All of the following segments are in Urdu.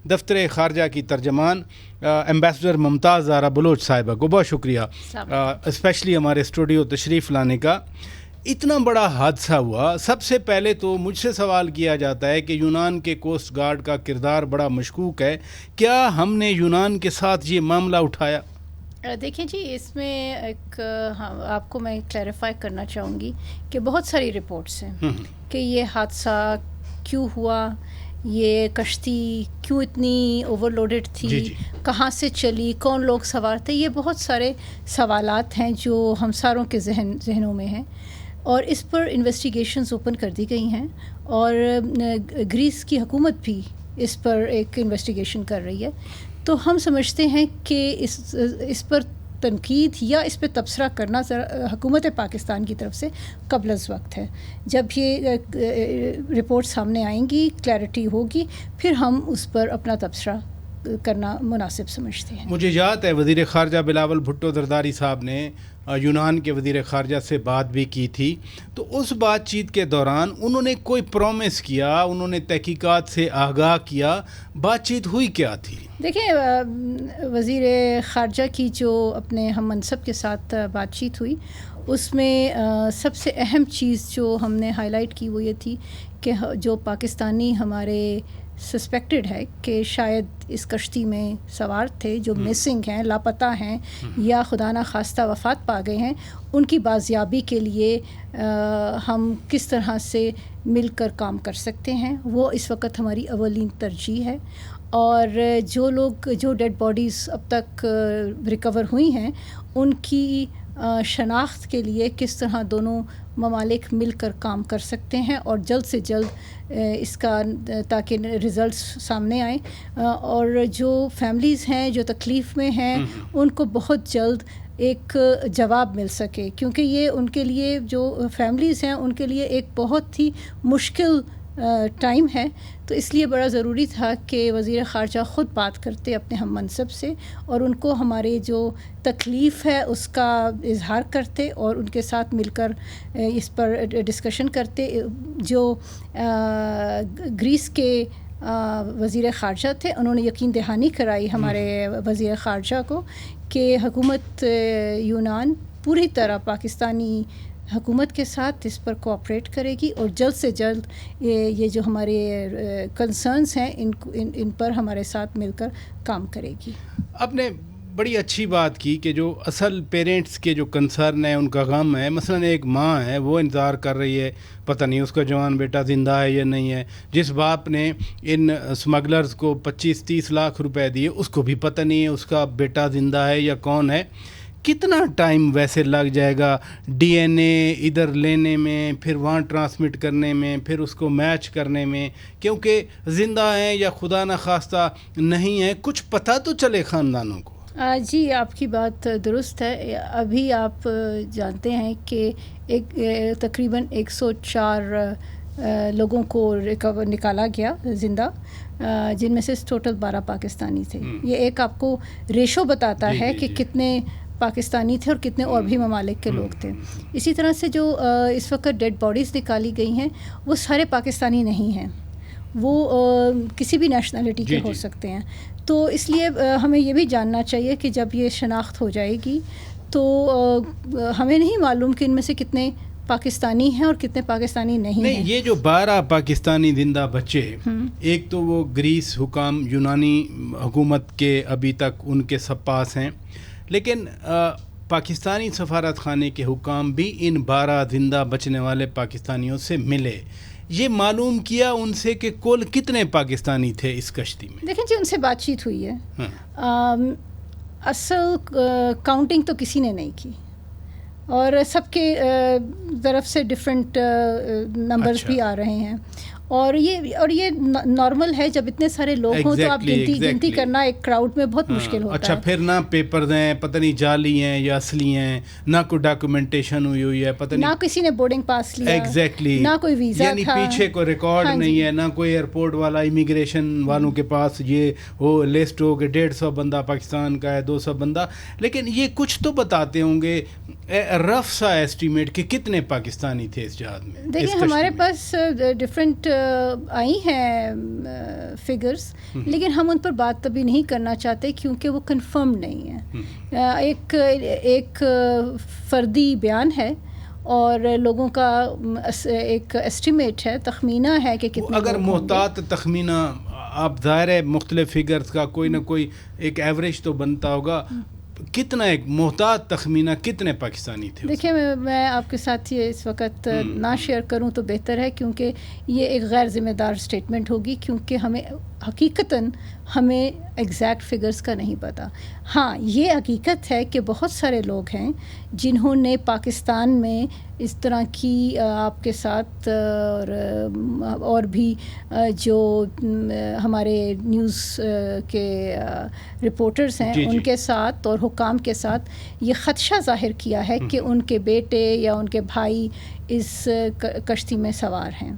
دفتر خارجہ کی ترجمان ایمبیسڈر ممتاز زہرا بلوچ صاحبہ کو بہت شکریہ اسپیشلی ہمارے اسٹوڈیو تشریف لانے کا. اتنا بڑا حادثہ ہوا, سب سے پہلے تو مجھ سے سوال کیا جاتا ہے کہ یونان کے کوسٹ گارڈ کا کردار بڑا مشکوک ہے, کیا ہم نے یونان کے ساتھ یہ معاملہ اٹھایا؟ دیکھیں جی, اس میں ایک آپ کو میں کلیریفائی کرنا چاہوں گی کہ بہت ساری رپورٹس ہیں کہ یہ حادثہ کیوں ہوا, یہ کشتی کیوں اتنی اوور لوڈڈ تھی, کہاں سے چلی, کون لوگ سوار تھے. یہ بہت سارے سوالات ہیں جو ہم ساروں کے ذہنوں میں ہیں, اور اس پر انویسٹیگیشنز اوپن کر دی گئی ہیں, اور گریس کی حکومت بھی اس پر ایک انویسٹیگیشن کر رہی ہے. تو ہم سمجھتے ہیں کہ اس پر تنقید یا اس پہ تبصرہ کرنا حکومت پاکستان کی طرف سے قبل از وقت ہے. جب یہ رپورٹ سامنے آئیں گی, کلیئرٹی ہوگی, پھر ہم اس پر اپنا تبصرہ کرنا مناسب سمجھتے ہیں. مجھے یاد ہے وزیر خارجہ بلاول بھٹو زرداری صاحب نے یونان کے وزیر خارجہ سے بات بھی کی تھی, تو اس بات چیت کے دوران انہوں نے کوئی پرومس کیا, انہوں نے تحقیقات سے آگاہ کیا, بات چیت ہوئی کیا تھی؟ دیکھیں, وزیر خارجہ کی جو اپنے ہم منصب کے ساتھ بات چیت ہوئی, اس میں سب سے اہم چیز جو ہم نے ہائی لائٹ کی وہ یہ تھی کہ جو پاکستانی ہمارے سسپیکٹڈ ہے کہ شاید اس کشتی میں سوار تھے, جو مسنگ ہیں, لاپتہ ہیں, یا خدا نخواستہ وفات پا گئے ہیں, ان کی بازیابی کے لیے ہم کس طرح سے مل کر کام کر سکتے ہیں, وہ اس وقت ہماری اولین ترجیح ہے. اور جو ڈیڈ باڈیز اب تک ریکور ہوئی ہیں, ان کی شناخت کے لیے کس طرح دونوں ممالک مل کر کام کر سکتے ہیں, اور جلد سے جلد اس کا تاکہ ریزلٹس سامنے آئیں, اور جو فیملیز ہیں جو تکلیف میں ہیں ان کو بہت جلد ایک جواب مل سکے, کیونکہ یہ ان کے لیے جو فیملیز ہیں ان کے لیے ایک بہت ہی مشکل ٹائم ہے. تو اس لیے بڑا ضروری تھا کہ وزیر خارجہ خود بات کرتے اپنے ہم منصب سے, اور ان کو ہمارے جو تکلیف ہے اس کا اظہار کرتے, اور ان کے ساتھ مل کر اس پر ڈسکشن کرتے. جو گریس کے وزیر خارجہ تھے, انہوں نے یقین دہانی کرائی ہمارے وزیر خارجہ کو کہ حکومت یونان پوری طرح پاکستانی حکومت کے ساتھ اس پر کوآپریٹ کرے گی, اور جلد سے جلد یہ جو ہمارے کنسرنز ہیں ان پر ہمارے ساتھ مل کر کام کرے گی. آپ نے بڑی اچھی بات کی کہ جو اصل پیرنٹس کے جو کنسرن ہے, ان کا غم ہے. مثلا ایک ماں ہے, وہ انتظار کر رہی ہے, پتہ نہیں اس کا جوان بیٹا زندہ ہے یا نہیں ہے. جس باپ نے ان اسمگلرز کو 25-30 لاکھ روپے دیے, اس کو بھی پتہ نہیں ہے اس کا بیٹا زندہ ہے یا کون ہے. کتنا ٹائم ویسے لگ جائے گا ڈی این اے ادھر لینے میں, پھر وہاں ٹرانسمٹ کرنے میں, پھر اس کو میچ کرنے میں, کیونکہ زندہ ہیں یا خدا نخواستہ نہیں ہے, کچھ پتہ تو چلے خاندانوں کو. جی, آپ کی بات درست ہے. ابھی آپ جانتے ہیں کہ تقریباً 104 لوگوں کو نکالا گیا زندہ, جن میں سے ٹوٹل 12 پاکستانی تھے. یہ ایک آپ کو ریشو بتاتا ہے کہ کتنے پاکستانی تھے اور کتنے اور بھی ممالک کے لوگ تھے. اسی طرح سے جو اس وقت ڈیڈ باڈیز نکالی گئی ہیں وہ سارے پاکستانی نہیں ہیں, وہ کسی بھی نیشنلٹی کے ہو سکتے ہیں. تو اس لیے ہمیں یہ بھی جاننا چاہیے کہ جب یہ شناخت ہو جائے گی تو ہمیں نہیں معلوم کہ ان میں سے کتنے پاکستانی ہیں اور کتنے پاکستانی نہیں ہیں. یہ جو 12 پاکستانی زندہ بچے, ایک تو وہ گریس حکام یونانی حکومت کے ابھی تک ان کے سب پاس ہیں, لیکن پاکستانی سفارت خانے کے حکام بھی ان 12 زندہ بچنے والے پاکستانیوں سے ملے. یہ معلوم کیا ان سے کہ کل کتنے پاکستانی تھے اس کشتی میں؟ دیکھیں جی, ان سے بات چیت ہوئی ہے. اصل کاؤنٹنگ تو کسی نے نہیں کی, اور سب کے طرف سے ڈفرینٹ نمبرز بھی آ رہے ہیں, اور یہ نارمل ہے جب اتنے سارے لوگ ہوں تو آپ گنتی کرنا ایک کراؤڈ میں بہت مشکل ہوتا ہے. اچھا, پھر نہ پیپرز ہیں, پتہ نہیں جعلی ہیں یا اصلی ہیں, نہ کوئی ڈاکومنٹیشن ہوئی ہے, پتہ نہیں, نہ کسی نے بورڈنگ پاس لیا, ایگزیکٹلی, نہ کوئی ویزا یعنی پیچھے کوئی ریکارڈ نہیں ہے, نہ کوئی ایئرپورٹ والا امیگریشن والوں کے پاس یہ وہ لسٹ ہو کہ 150 بندہ پاکستان کا ہے, 200 بندہ. لیکن یہ کچھ تو بتاتے ہوں گے رف سا ایسٹیمیٹ کہ کتنے پاکستانی تھے اس جہاز میں. دیکھیں, ہمارے پاس ڈفرینٹ آئی ہیں فگرز، لیکن ہم ان پر بات ابھی نہیں کرنا چاہتے کیونکہ وہ کنفرم نہیں ہے. ایک فردی بیان ہے اور لوگوں کا ایک ایسٹیمیٹ ہے، تخمینہ ہے کہ کتنے. اگر محتاط تخمینہ، آپ ظاہر ہے مختلف فگرز کا کوئی نہ کوئی ایک ایوریج تو بنتا ہوگا، کتنا ایک محتاط تخمینہ کتنے پاکستانی تھے؟ دیکھیں میں آپ کے ساتھ یہ اس وقت نہ شیئر کروں تو بہتر ہے، کیونکہ یہ ایک غیر ذمہ دار اسٹیٹمنٹ ہوگی، کیونکہ ہمیں حقیقتاً ہمیں ایگزیکٹ فگرز کا نہیں پتہ. ہاں یہ حقیقت ہے کہ بہت سارے لوگ ہیں جنہوں نے پاکستان میں اس طرح کی آپ کے ساتھ اور بھی جو ہمارے نیوز کے رپورٹرز ہیں ان کے ساتھ اور حکام کے ساتھ یہ خدشہ ظاہر کیا ہے کہ ان کے بیٹے یا ان کے بھائی اس کشتی میں سوار ہیں.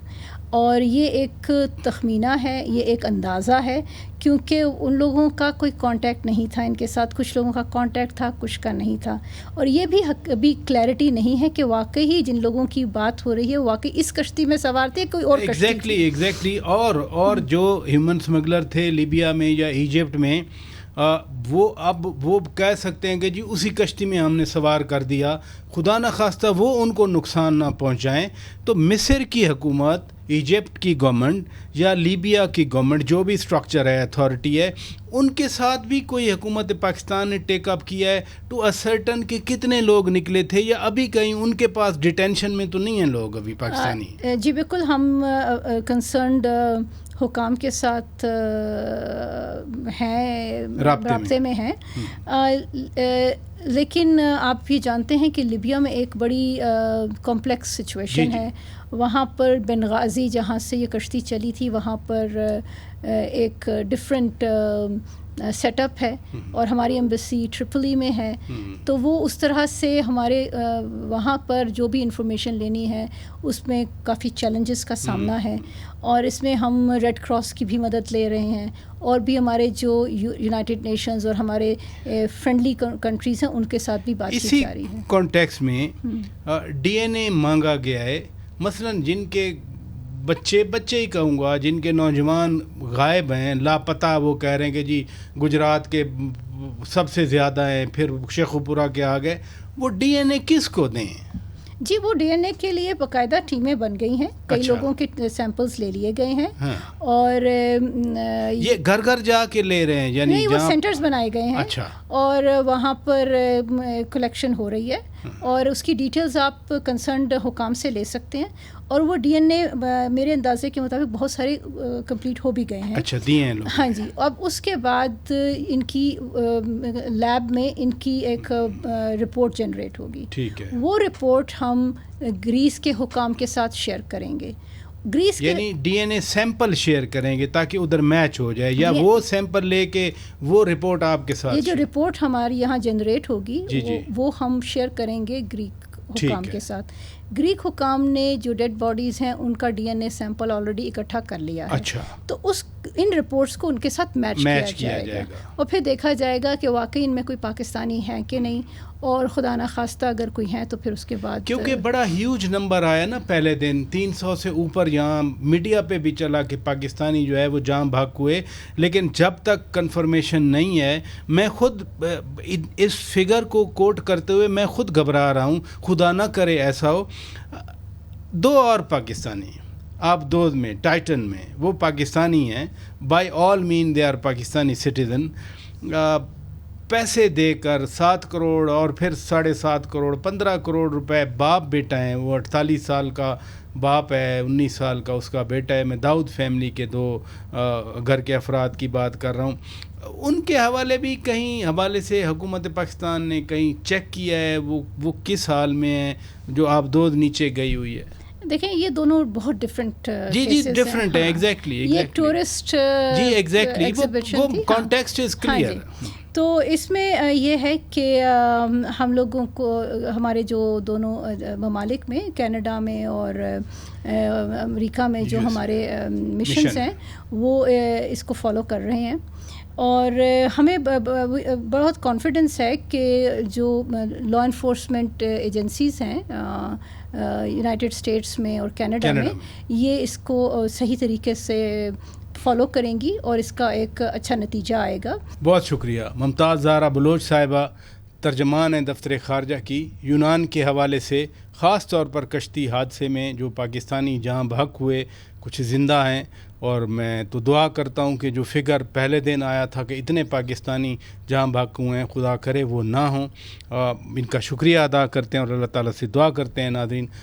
اور یہ ایک تخمینہ ہے، یہ ایک اندازہ ہے، کیونکہ ان لوگوں کا کوئی کانٹیکٹ نہیں تھا ان کے ساتھ. کچھ لوگوں کا کانٹیکٹ تھا، کچھ کا نہیں تھا. اور یہ بھی ابھی کلیئرٹی نہیں ہے کہ واقعی جن لوگوں کی بات ہو رہی ہے واقعی اس کشتی میں سوار تھے، کوئی اور کشتی. ایگزیکٹلی. اور جو ہیومن اسمگلر تھے لیبیا میں یا ایجپٹ میں، وہ کہہ سکتے ہیں کہ جی اسی کشتی میں ہم نے سوار کر دیا، خدا نہ خواستہ وہ ان کو نقصان نہ پہنچائیں. تو مصر کی حکومت، ایجپٹ کی گورنمنٹ یا لیبیا کی گورنمنٹ، جو بھی اسٹرکچر ہے، اتھارٹی ہے، ان کے ساتھ بھی کوئی حکومت پاکستان نے ٹیک اپ کیا ہے ٹو اسرٹن کہ کتنے لوگ نکلے تھے، یا ابھی کہیں ان کے پاس ڈیٹینشن میں تو نہیں ہیں لوگ ابھی پاکستانی؟ جی بالکل، ہم کنسرنڈ حکام کے ساتھ ہیں، رابطے میں ہیں. لیکن آپ بھی جانتے ہیں کہ لیبیا میں ایک بڑی کمپلیکس سچویشن ہے. وہاں پر بنغازی جہاں سے یہ کشتی چلی تھی وہاں پر ایک ڈفرینٹ سیٹ اپ ہے، اور ہماری ایمبیسی ٹرپلی میں ہے. تو وہ اس طرح سے ہمارے وہاں پر جو بھی انفارمیشن لینی ہے اس میں کافی چیلنجز کا سامنا ہے، اور اس میں ہم ریڈ کراس کی بھی مدد لے رہے ہیں، اور بھی ہمارے جو یونائٹڈ نیشنز اور ہمارے فرینڈلی کنٹریز ہیں ان کے ساتھ بھی بات چیت جاری ہے. اسی کانٹیکس میں ڈی این اے مانگا گیا ہے، مثلاً جن کے بچے ہی کہوں گا، جن کے نوجوان غائب ہیں، لاپتہ، وہ کہہ رہے ہیں کہ جی گجرات کے سب سے زیادہ ہیں، پھر شیخوپورہ کے آگے، وہ ڈی این اے کس کو دیں؟ جی وہ ڈی این اے کے لیے باقاعدہ ٹیمیں بن گئی ہیں، کئی لوگوں کے سیمپلز لے لیے گئے ہیں. اور یہ گھر گھر جا کے لے رہے ہیں، یعنی نہیں، وہ سینٹرز بنائے گئے ہیں. اور وہاں پر کلیکشن ہو رہی ہے، اور اس کی ڈیٹیلز آپ کنسرنڈ حکام سے لے سکتے ہیں. اور وہ ڈی این اے میرے اندازے کے مطابق بہت سارے کمپلیٹ ہو بھی گئے ہیں. اچھا، دیے ہیں لوگ. ہاں جی. اب اس کے بعد ان کی لیب میں ان کی ایک رپورٹ جنریٹ ہوگی. ٹھیک ہے. وہ رپورٹ ہم گریس کے حکام کے ساتھ شیئر کریں گے. گریس یعنی D N A sample share کریں گے تاکہ ادھر میچ ہو جائے، یا وہ سیمپل لے کے وہ رپورٹ آپ کے ساتھ؟ یہ جو رپورٹ ہماری یہاں جنریٹ ہوگی وہ ہم شیئر کریں گے گریک حکام کے ساتھ. گریک حکام نے جو ڈیڈ باڈیز ہیں ان کا D N A sample already اکٹھا کر لیا ہے. اچھا. تو ان رپورٹس کو ان کے ساتھ میچ کیا جائے گا، اور پھر دیکھا جائے گا کہ واقعی ان میں کوئی پاکستانی ہے کہ نہیں، اور خدا نہ خواستہ اگر کوئی ہے تو پھر اس کے بعد، کیونکہ بڑا ہیوج نمبر آیا نا پہلے دن، 300 سے اوپر، یہاں میڈیا پہ بھی چلا کہ پاکستانی جو ہے وہ جان بحق ہوئے. لیکن جب تک کنفرمیشن نہیں ہے، میں خود اس فگر کو کوٹ کرتے ہوئے میں خود گھبرا رہا ہوں، خدا نہ کرے ایسا ہو. 2 اور پاکستانی آپ 2 میں ٹائٹن میں وہ پاکستانی ہیں، by all mean they are Pakistani citizen. پیسے دے کر 7 کروڑ اور پھر 7.5 کروڑ 15 کروڑ روپے، باپ بیٹا ہیں، وہ 48 سال کا باپ ہے، 19 سال کا اس کا بیٹا ہے. میں داؤد فیملی کے 2 گھر کے افراد کی بات کر رہا ہوں. ان کے حوالے بھی کہیں حوالے سے حکومت پاکستان نے کہیں چیک کیا ہے وہ کس حال میں ہے جو آپ 2 نیچے گئی ہوئی ہے؟ دیکھیں یہ دونوں بہت ڈفرینٹ ڈفرینٹ ہیں. ایگزیکٹلی یہ ٹورسٹ جی ایگزیکٹلی وہ کانٹیکسٹ از کلیئر. تو اس میں یہ ہے کہ ہم لوگوں کو ہمارے جو دونوں ممالک میں کینیڈا میں اور امریکہ میں جو ہمارے مشنز ہیں وہ اس کو فالو کر رہے ہیں، اور ہمیں بہت کانفیڈنس ہے کہ جو لا انفورسمنٹ ایجنسیز ہیں یونائٹڈ اسٹیٹس میں اور کینیڈا میں یہ اس کو صحیح طریقے سے فالو کریں گی اور اس کا ایک اچھا نتیجہ آئے گا. بہت شکریہ ممتاز زہرا بلوچ صاحبہ، ترجمان دفتر خارجہ کی. یونان کے حوالے سے خاص طور پر کشتی حادثے میں جو پاکستانی جاں بحق ہوئے، کچھ زندہ ہیں، اور میں تو دعا کرتا ہوں کہ جو فگر پہلے دن آیا تھا کہ اتنے پاکستانی جاں بحق ہوئے ہیں، خدا کرے وہ نہ ہوں. ان کا شکریہ ادا کرتے ہیں اور اللہ تعالیٰ سے دعا کرتے ہیں. ناظرین